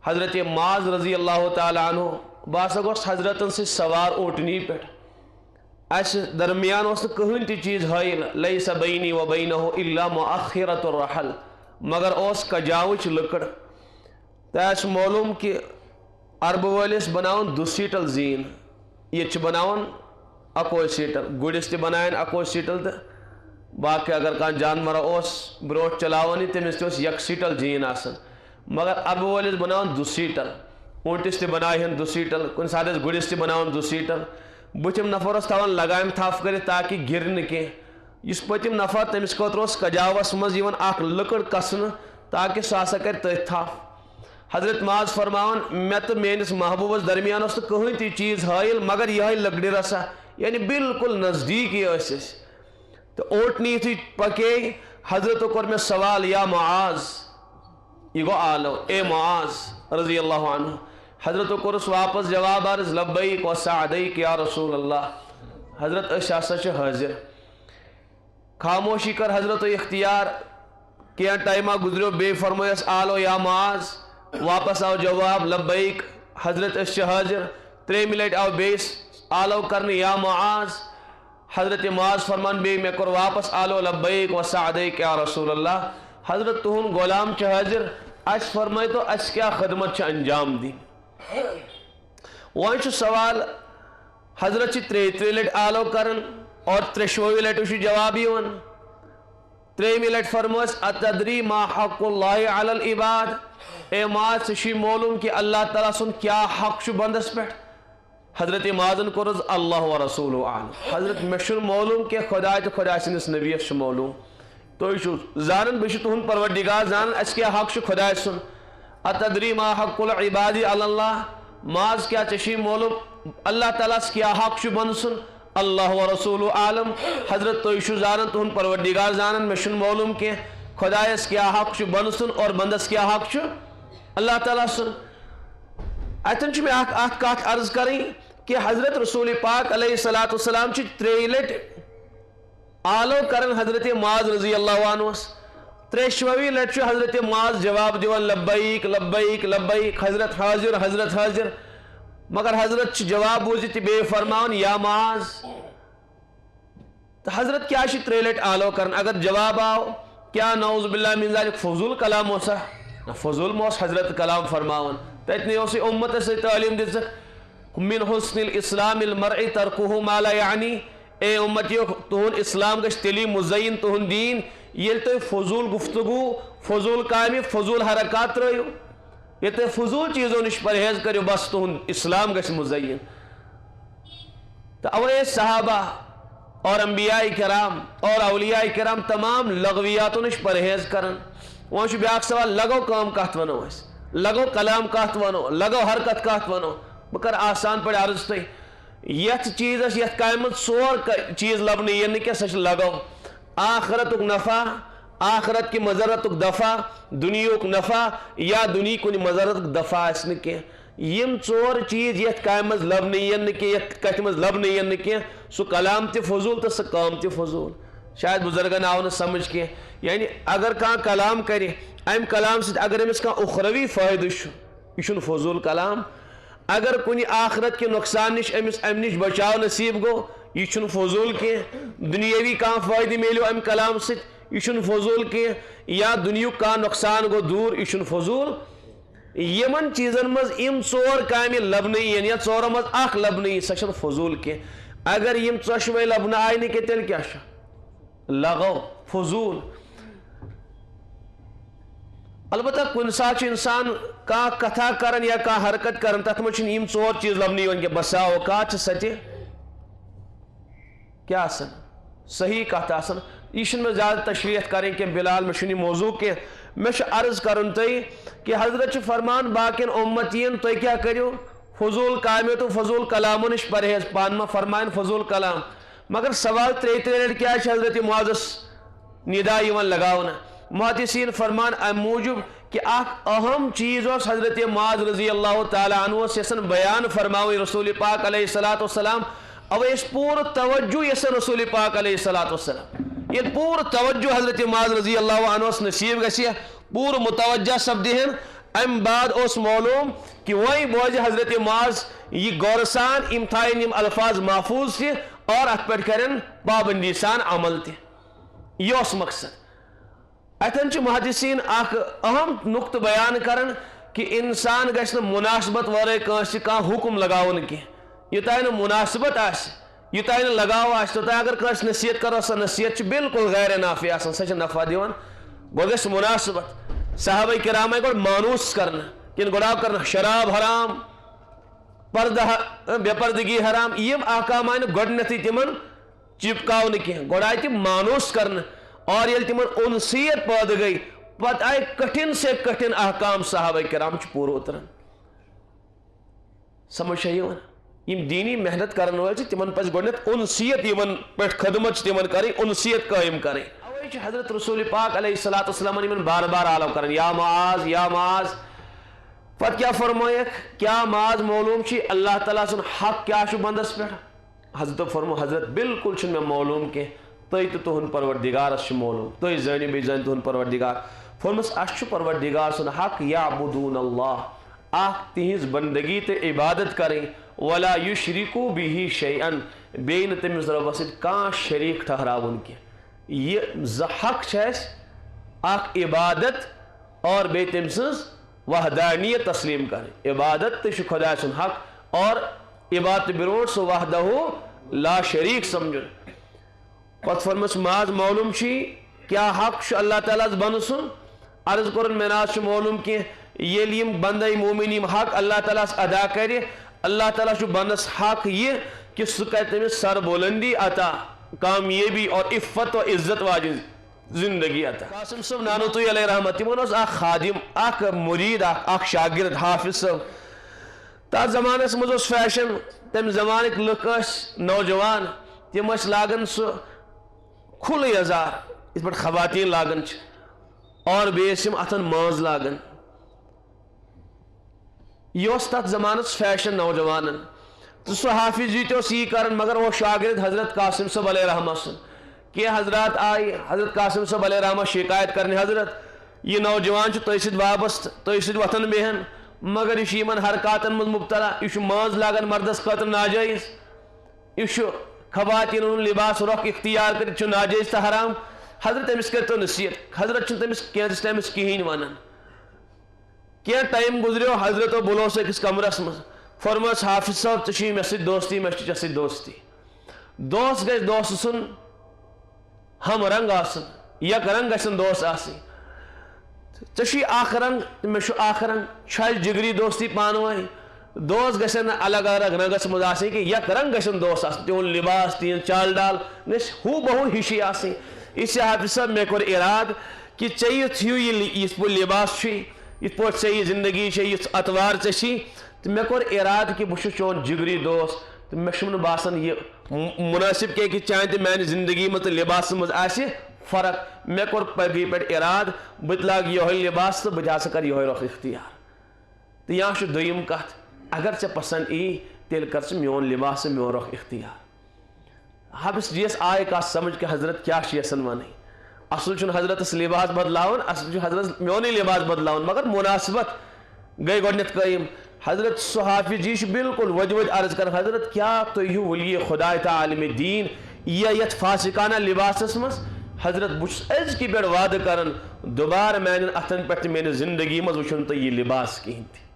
حضرت معاذ رضی اللہ تعالیٰ عنہ باسا گوس حضرتن سے سوار اوٹنی پہ اس درمیان اس کہن تی چیز حائل لیس بینی و بینہ الا مؤخرۃ الرحل مگر اس کجاوچ لکڑ تاس معلوم کہ عرب والس بناون دو سیٹل زین یہ بناون اکو سیٹل گڑس تہ بنائن اکو سیٹل تہ باقی اگر کان جانور اس بروٹ چلاونی تمس تہ یک سیٹل زین آسن مگر عرب والس بناون دو سیٹل اونٹس تہ بنائن دو سیٹل کن ساتس گڑس تہ بناون دو سیٹل بتم نفرس تھوان لگام تھپ کر تاکہ گر نی اس پتم نفر تمس خاطر کجاوس مز اخ لکڑ کسن تاکہ سہ ہسا کر تھی تھپ حضرت معاذ فرماون مے تو میانس محبوبس درمیان اس کہین تی چیز حائل مگر یہ لکڑ رسا یعنی بالکل نزدیک یہ تو اوٹنی تھی پکے حضرت کور میں سوال یا معاذ یہ گو آلو اے معاذ رضی اللہ عنہ حضرت کورس واپس جواب عرض لبیک و سعدیک یا رسول اللہ حضرت اشاسا چھ حاضر خاموشی کر حضرت اختیار کیا ٹائمہ گزریو بے فرمویس آلو یا معاذ واپس آو جواب لبیک حضرت اس چھ حاضر 3 منٹ آو بیس آلو کرنی یا معاذ حضرت معاذ فرمان بے میں کر واپس آلو لبیک و سعدیک یا رسول اللہ حضرت تہن غلام چھ حاضر اس فرمائی تو اس کیا خدمت چھ انجام دی وہاں سوال حضرت 3 لٹ آلو کرن اور 3 لٹ جواب یون 3 لٹ فرموس اتدری ما حق اللہ علی العباد اے معاذ چھی معلوم کہ اللہ تعالیٰ سن کیا حق چھ بندس پہ حضرت معاذن کرز اللہ و رسول عالم حضرت مشن معلوم کہ خدا تو خدا سنس نبی چھ معلوم تو زانن بش تہن پروردگار زانن اس کیا حق چھ خدا سن اتدری ما حق العباد علی اللہ معاذ کیا چشی معلوم اللہ تعالیٰ کیا حق چھ بند سن اللہ و رسول عالم حضرت تو زانن تہن پروردگار زانن مشن معلوم کہ خدا اس کیا حق چھ بند سن اور بندس کیا حق چھ اللہ تعالیٰ سن اتن چھ میں آت کات عرض کریں کہ حضرت رسول پاک علیہ السلام چھ 3 لٹ آلو کرن حضرت معاذ رضی اللہ عنہ 3 لٹ حضرت معاذ جواب دیوان لبیک لبیک لبیک حضرت حاضر مگر حضرت جواب بوزیتی بے فرماون یا معاذ حضرت کیا 3 لٹ آلو کرن اگر جواب آو کیا نعوذ باللہ من ذالک فضول کلام ہوسا فضول موس حضرت کلام فرماون تیتنی اسی امت سے تعلیم دیزک من حسن الاسلام المرء ترکوہ ما لا یعنی اے امتیو تہن اسلام گش تیلی مزین تہن دین یل تو فضول گفتگو فضول کامی فضول حرکات رہیو یہ تو فضول چیزوں نش پرہیز کریو بس تہن اسلام گش مزین تو اولے صحابہ اور انبیاء کرام اور اولیاء کرام تمام لغویاتوں نش پرہیز کرن وہاں چھو بیاک سوال لگو کام کہت ونو اس لگو کلام کہت ونو لگو حرکت کہت ونو بکر آسان پڑے عرض تے یت چیز اس یت قائمت سور چیز لبنی یہ نہیں کہ سچ لگو آخرت نفع آخرت کی مضرت دفع دنیا کو نفع یا دنیا کو مضرت دفع اس نے کہ یم 4 چیز یت قائمت لبنی یہ نہیں کہ یت قائمت لبنی یہ نہیں کہ سو کلام تی فضول تو سو کام تی فضول شاید بزرگان آؤں سمجھ کے یعنی اگر کہاں کلام کرے ام کلام سے اگر امس کا اخروی فائدہ یہ فضول کلام اگر کنی آخرت کے نقصان نش امس ام نش بچاؤ نصیب گو یہ فضول کے دنیاوی کا فائدہ میلو ام کلام سے یہ فضول کے یا دنیا کا نقصان گو دور یہ فضول یمن چیزن مز ام 4 کامہ لبنی یا 4 مز اخ لبنی سہ فضول کے اگر یم 4 لبنہ آئی نہ کہ تیل کیا لغو فضول البتہ کن سات انسان کا کتھا کرن یا کا حرکت کرن تک مچن یم 4 چیز لبنی ون کے بسا اوقات ستے کیا آسن صحیح کہتا آسن یہ میں زیادہ تشریح کریں کہ بلال مشنی موضوع کے میں عرض کرن تی کہ حضرت فرمان باقین امتین تو کیا کریو فضول کامی تو فضول کلاموں نش پرہیز پانما فرمائن فضول کلام مگر سوال 3 لٹ کیا ہے حضرت معاذ ندا یون لگاونا محدثین فرمان ام موجب کہ اخ اہم چیز اس حضرت معاذ رضی اللہ تعالی عنہ سے بیان فرماوی رسول پاک علیہ السلام او اس پور توجہ اس رسول پاک علیہ السلام یہ پور توجہ حضرت معاذ رضی اللہ عنہ نصیب گسی پور متوجہ سب دہن ام بعد اس معلوم کہ وہی بوجھ حضرت معاذ یہ غور سان ام تھائن یم الفاظ محفوظ تھی اور ات پہ کرن پابندی سان عمل تھی یہ اس مقصد اتن محدثین اخ اہم نقطہ بیان کرن کہ انسان گھس مناسبت ورائے کنس کان حکم لگاون کی یوتائے مناسبت آس یوتائے لگاو آس توتائے اگر کنس نصیحت کرو سا نصیحت بالکل غیر نافع آسان سا نفع دیوان گو گھس مناسبت صحابہ کرام گوڑ مانوس کرنا کن گوڑا کرنا شراب حرام بے پردگی حرام یم احکام آئین گوڑنتی تمن چپکاو کی گوڑا تم مانوس کرنا اور یل تمن انسیت پود گئی پت آئے کٹھن سے کٹھن احکام صحابہ کرام پور اترن سمجھ یم دینی محنت کرن وال تمن پز گوڑنت انسیت یمن پہ خدمت تمن کریں انسیت قائم کریں حضرت رسول پاک علیہ السلام یمن بار بار آلو کرن یا معاذ یا معاذ پت کیا فرمائیک کیا معاذ معلوم چی اللہ تعالیٰ سن حق کیا شو بندس پہ حضرت فرمو حضرت بالکل چھن میں معلوم کہ تُہۍ تو تہن پروردگار اس معلوم تُہۍ زانی بی زانی تہن پروردگار فرمس اس پروردگار سن حق یعبدون اللہ اخ تہذ بندگی تے عبادت کریں ولا یشرکو به شیئا بین تمس رب سۭتۍ کانٛہہ شریک ٹھہراون کی یہ حق چھس اخ عبادت اور بے تم سز وحدانیت تسلیم کریں عبادت تش خدا سن حق اور عبادت برور سو وحدہ لا شریک سمجھن پت فرمس معاذ معلوم چی کیا حق شو اللہ تعالیٰ بن سن عرض کرن میں ناس معلوم کہ یہ لیم بندہ مومنیم حق اللہ تعالیٰ ادا کرے اللہ تعالیٰ شو بندس حق یہ کہ سکتے میں سر بلندی عطا کامیابی اور عفت و عزت واجب زندگی عطا قاسم صاحب نانوتوی علیہ رحمت تمن اخ خادم اخ مرید اخ شاگرد حافظ صاحب تا زمانس مز فیشن تم زمانک لک نوجوان تم لاگن سہ کھل یزار اس پہ خواتین لاگن اور بیسم اتن ماز لاگن یہ تک زمانس فیشن نوجوانن تو سو حافظ جی تو سی کرن مگر وہ شاگرد حضرت قاسم صاحب علیہ رحمت سن کہ حضرات آئی حضرت قاسم صاحب علیہ رحمت شکایت کرنے حضرت یہ نوجوان تہ سید وابست تہ سید وطن بہن مگر یہ یمن حرکاتن من مبتلا یہ ماز لاگن مردس خاطر ناجائز یہ خواتین لباس رخ اختیار کر ناجائز تہ حرام حضرت امس کرتو نصیحت حضرت تمس کینس ٹائمس کہین ونان کی ٹائم گزریو حضرت بلوس اکس کمرس مز فرمس حافظ صاحب ژے مے سۭتۍ دوستی مے چھِ ژےٚ سۭتۍ دوستی دوست گژھِ دوست سُنٛد ہم رنگ آسن یک رنگ گژھن دوست آسن ژےٚ چھُے اکھ رنگ تہٕ مےٚ چھُ اکھ رنگ چھِ جگری دوستی پانہٕ دوست گژھن نہٕ الگ الگ رنگس منٛز آسٕنۍ کہِ یک رنگ گژھن دوست آسن تِہُنٛد لباس تِہنٛز چال ڈال گژھِ ہو بہو ہِشی آسٕنۍ اس حافظ صاحب مےٚ کوٚر اراد کہ ژےٚ یُتھ ہیوٗ یِتھ پٲٹھۍ لباس چھُے یِتھ پٲٹھۍ ژےٚ یہِ زندگی چھے یُتھ اتوار ژےٚ چھی تہٕ مےٚ کوٚر اراد کہ بہٕ چھُس چون جگری دوست تہٕ مےٚ چھُم نہٕ باسان یہِ مناسب کینٛہہ کہ چانہِ تہٕ میانہِ زندگی منٛز تہٕ لباسس منٛز آسہِ فرق مےٚ کوٚر پگہٕے پٮ۪ٹھ اراد بہٕ تہِ لاگہٕ یِہوے لباس تہٕ بہٕ تہِ ہسا کر یِہوے رۄخ اختیار تہٕ یا چھُ دوٚیِم کتھ اگر ژےٚ پسنٛد یی تیٚلہِ کر ژٕ میون لباس تہٕ میون رۄخ اختیار حافظ جیس آے کتھ سمجھ کہ حضرت کیٛاہ چھِ یژھان ونٕنۍ اصل چھُنہٕ حضرتس لباس بدلاوُن اصل چھُ حضرت میونٕے لباس بدلاوُن مگر مناسبت گٔے گۄڈنٮ۪تھ قٲیِم حضرت سُہ حافظ جی چھُ بالکل ودِ ودِ عرض کران حضرت کیا تُہۍ ہیوٗ ولی خۄداے تہٕ عالمِ دیٖن یہِ یتھ فاسقانہ لباسس منٛز حضرت بہٕ چھُس أزکہِ پٮ۪ٹھ وعدٕ کران دوبارٕ میانٮ۪ن اتھن پٮ۪ٹھ تہٕ میٲنِس زندگی منٛز وٕچھُن تہٕ یہِ لباس کِہینۍ تہِ